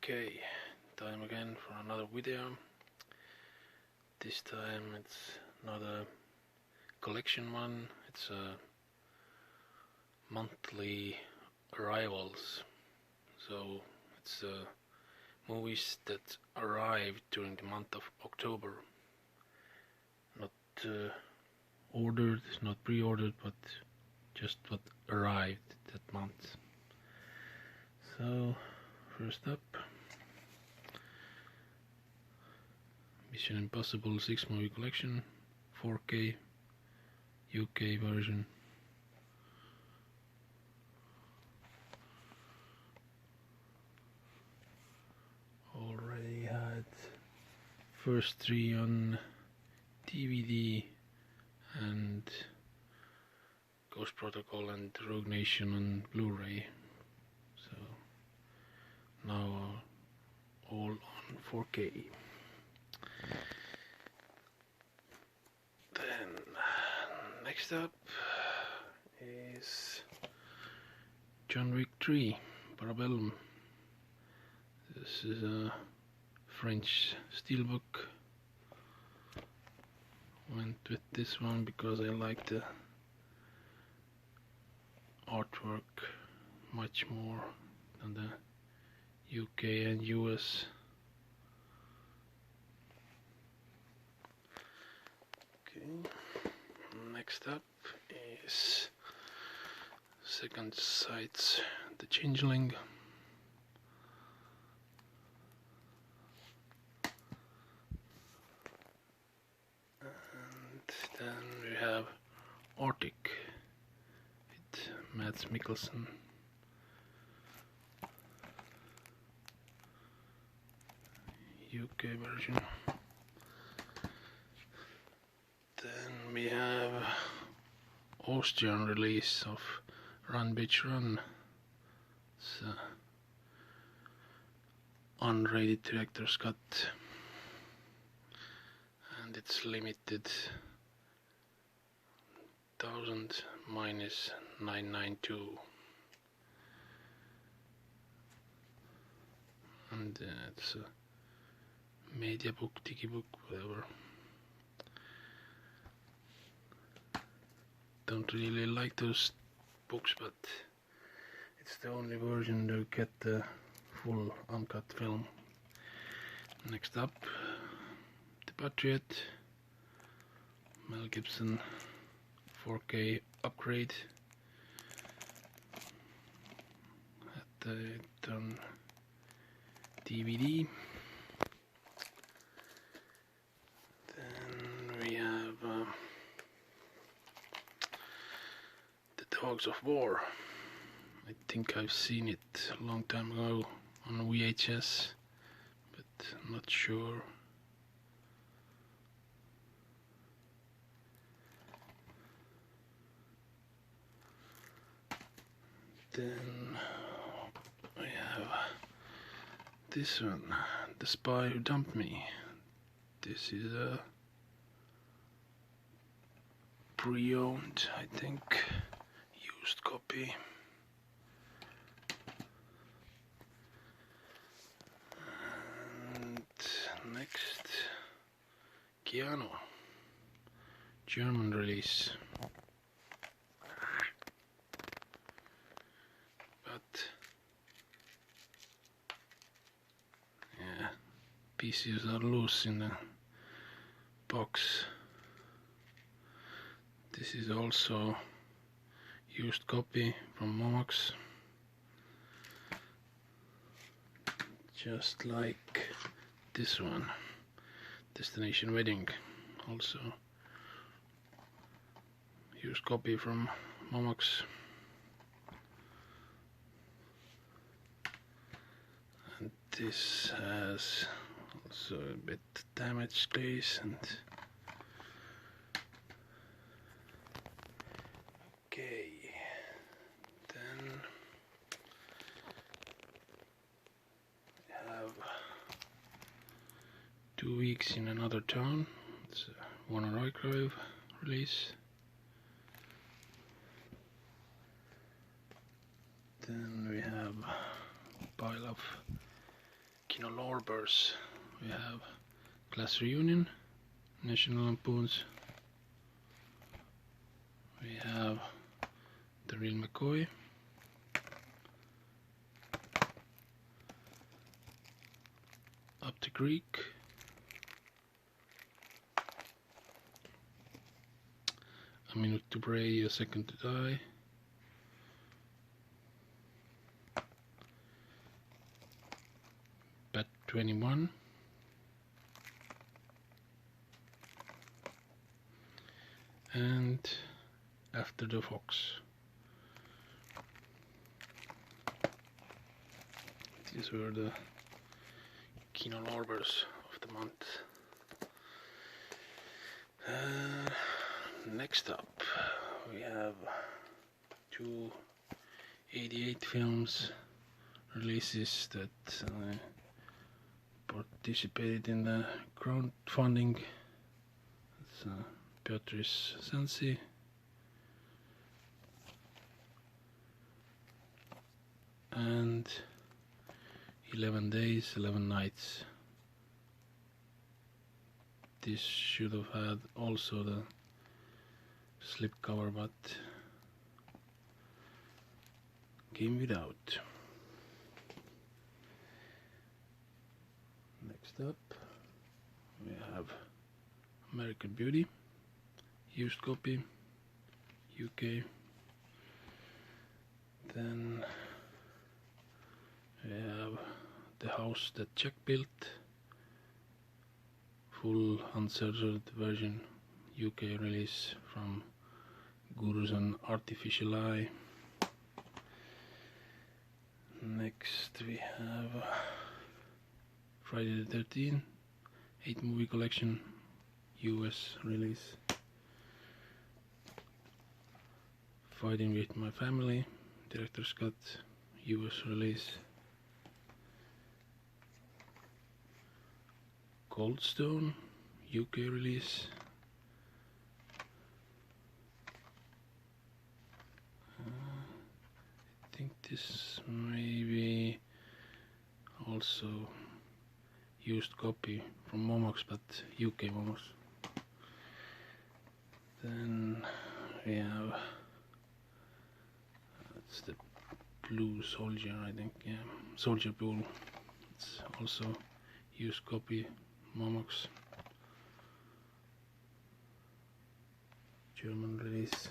Okay, time again for another video. This time it's not a collection one, it's a monthly arrivals. So it's movies that arrived during the month of October. Not ordered, not pre-ordered, but just what arrived that month. So first up, Mission Impossible 6 movie collection, 4K, UK version. Already had first 3 on DVD and Ghost Protocol and Rogue Nation on Blu-ray. So now all on 4K. Then next up is John Wick 3 Parabellum. This is a French steelbook. Went with this one because I like the artwork much more than the UK and US. Okay, next up is Second Sight's The Changeling. And then we have Arctic with Mads Mikkelsen. UK version. Then we have Austrian release of Run Bitch Run. It's unrated director's cut, and it's limited 1000 minus 992, and it's a media book, digibook, whatever. Don't really like those books, but it's the only version to get the full uncut film. Next up, The Patriot, Mel Gibson 4K upgrade. Had it on DVD. Then we have The Dogs of War. I think I've seen it a long time ago on VHS, but I'm not sure. Then we have this one, The Spy Who Dumped Me. This is a pre-owned, I think, used copy. And next, Keanu, German release. But yeah, pieces are loose in the box. This is also used copy from Momox, just like this one, Destination Wedding, also used copy from Momox. And this has also a bit damaged case. And okay, then we have 2 Weeks in Another Town. It's a Warner Archive release. Then we have a pile of original Orbers. We have Class Reunion, National Lampoons. We have The Real McCoy. Up the Creek. A Minute to Pray, A Second to Die. Bat 21. And After the Fox. These were the Kino Orbers of the month. Next up we have 2 88 films releases that participated in the crowdfunding. It's Beatrice Sensi, and 11 Days, 11 Nights. This should have had also the slipcover, but came without. Next up we have American Beauty, used copy, UK. Then we have The House That Jack Built, full uncensored version, UK release from Gurus and Artificial Eye. Next we have Friday the 13th, 8 movie collection, US release. Fighting with My Family, Director's Cut, US release. Cold Stone, UK release. I think this may be also used copy from Momox, but UK Momox. Then we have it's the Blue Soldier, I think, yeah, Soldier Blue. It's also used copy Momox, German release.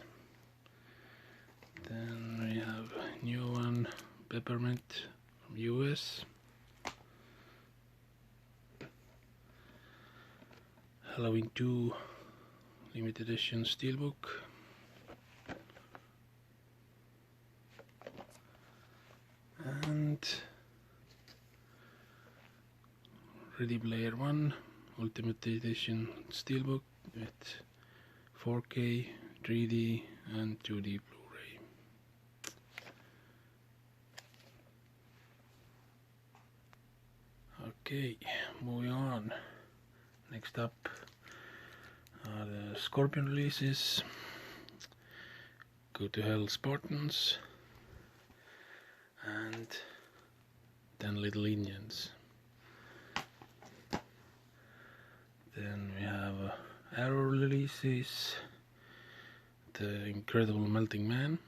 Then we have new one, Peppermint from US. Halloween 2 limited edition steelbook. And Ready Player One Ultimate Edition steelbook with 4K, 3D and 2D Blu-ray. Okay, moving on. Next up are the Scorpion releases. Go to Hell Spartans and 10 Little Indians. Then we have Arrow releases, The Incredible Melting Man,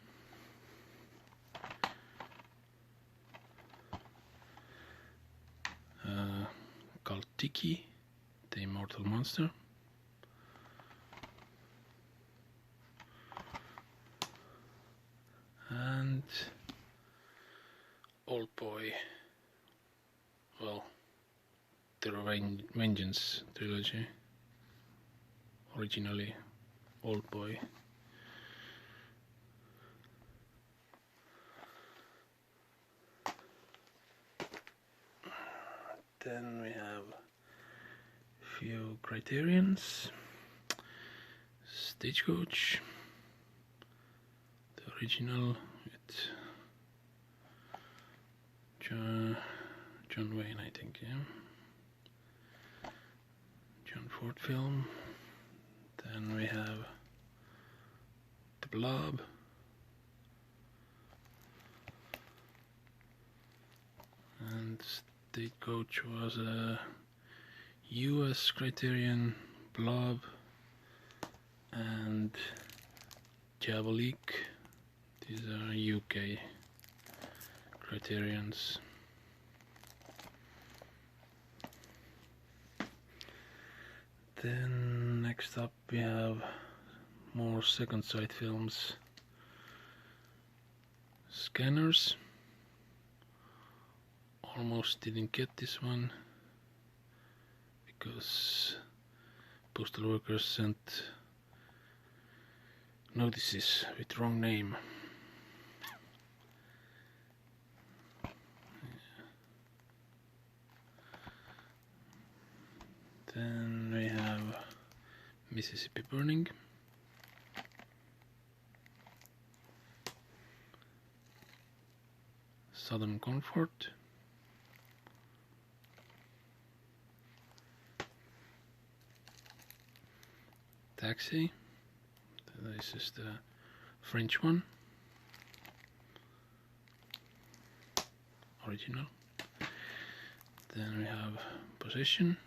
Kaltiki, The Immortal Monster, and Old Boy, well, the Vengeance trilogy, originally Old Boy. Then we have a few Criterions, Stagecoach, the original with John Wayne, I think, yeah. John Ford film. Then we have The Blob, and Stagecoach was a US Criterion, Blob, and Javalik. These are UK Criterions. Then next up we have more second sight films. Scanners. Almost didn't get this one because postal workers sent notices with wrong name. Then we have Mississippi Burning. Southern Comfort. Taxi. This is the French one. Original. Then we have Possession.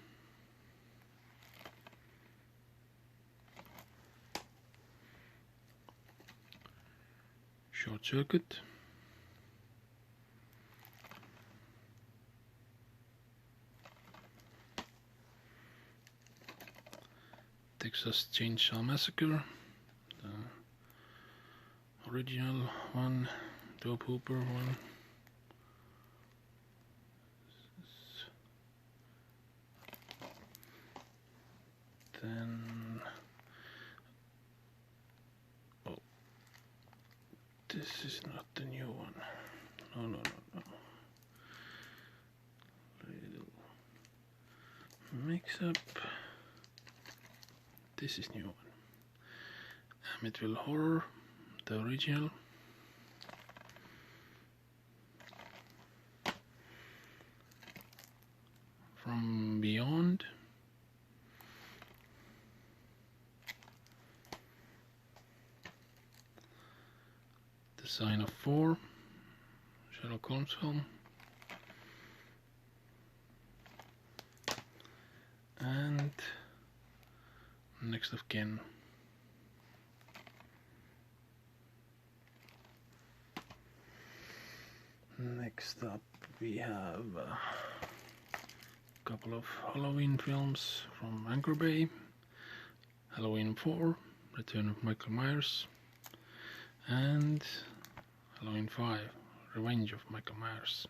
Short Circuit. Texas Chainsaw Massacre, the original one, Dope Hooper one. Then, oh, this is not the new one. No. Little mix up. This is new one. Amityville Horror, the original. From Beyond. The Sign of Four, Sherlock Holmes film. And Next of Kin. Next up we have a couple of Halloween films from Anchor Bay. Halloween 4, Return of Michael Myers, and Halloween 5, Revenge of Michael Myers.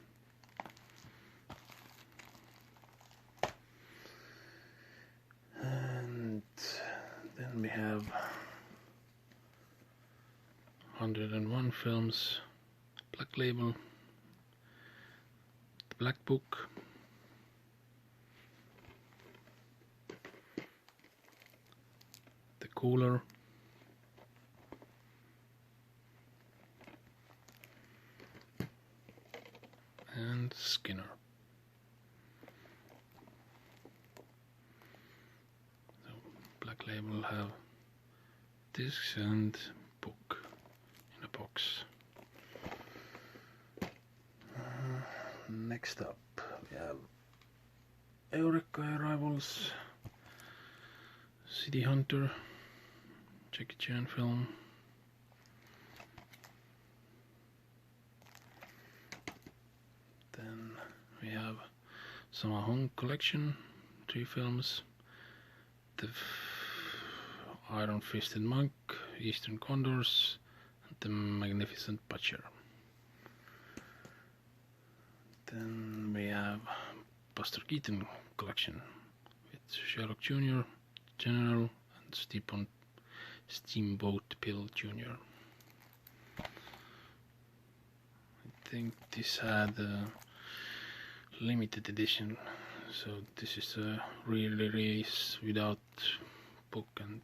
And then we have 101 films, Black Label, The Black Book, The Cooler, and Skinner. So Black Label have discs and book in a box. Next up we have Eureka Arrivals, City Hunter, Jackie Chan film. Then we have Sammo Hung Collection, 3 films, The Iron Fisted Monk, Eastern Condors, and The Magnificent Butcher. Then we have Buster Keaton Collection with Sherlock Jr., General, and Steamboat Bill Jr. I think this had a limited edition, so this is a re-release without book and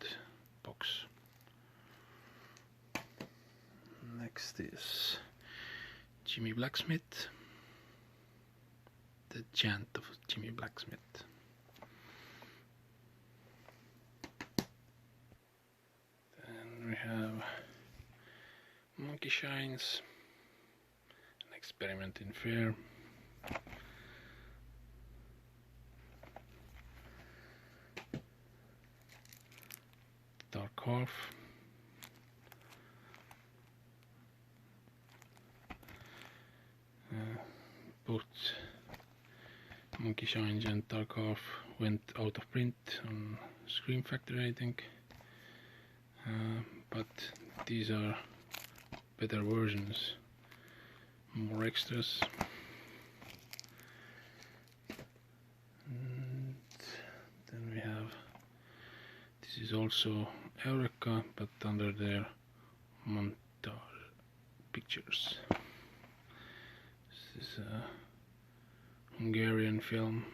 box. Next is Jimmy Blacksmith, The Chant of Jimmy Blacksmith. Then we have Monkey Shines, An Experiment in Fear, calf. Both Monkey Shine and Dark Half went out of print on Scream Factory, I think. But these are better versions, more extras. And then we have, this is also Eureka, but under their Montage Pictures. This is a Hungarian film,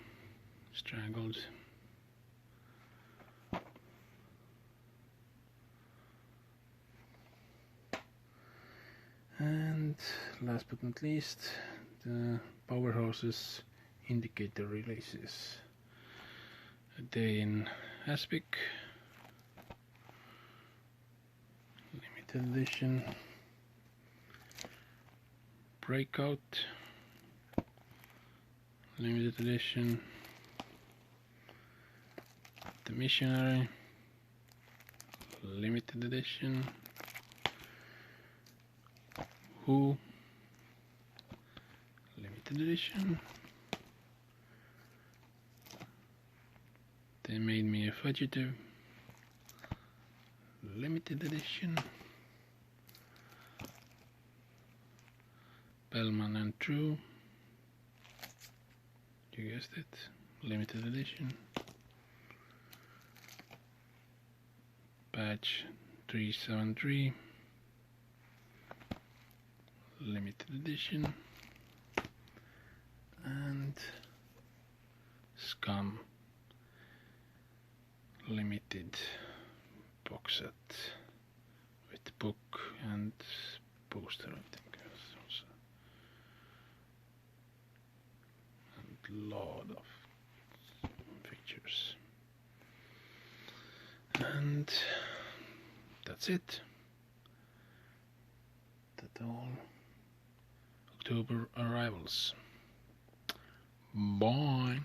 Strangled. And last but not least, the Powerhouse's indicator releases. A Day in Aspic, limited edition. Breakout, limited edition. The Missionary, limited edition. Who, limited edition. They Made Me a Fugitive, limited edition. Bellman and True, you guessed it, limited edition. Batch 373, limited edition. And Scum, limited box set with book and poster, I think. And lot of pictures. And that's it. That's all. October arrivals. Bye.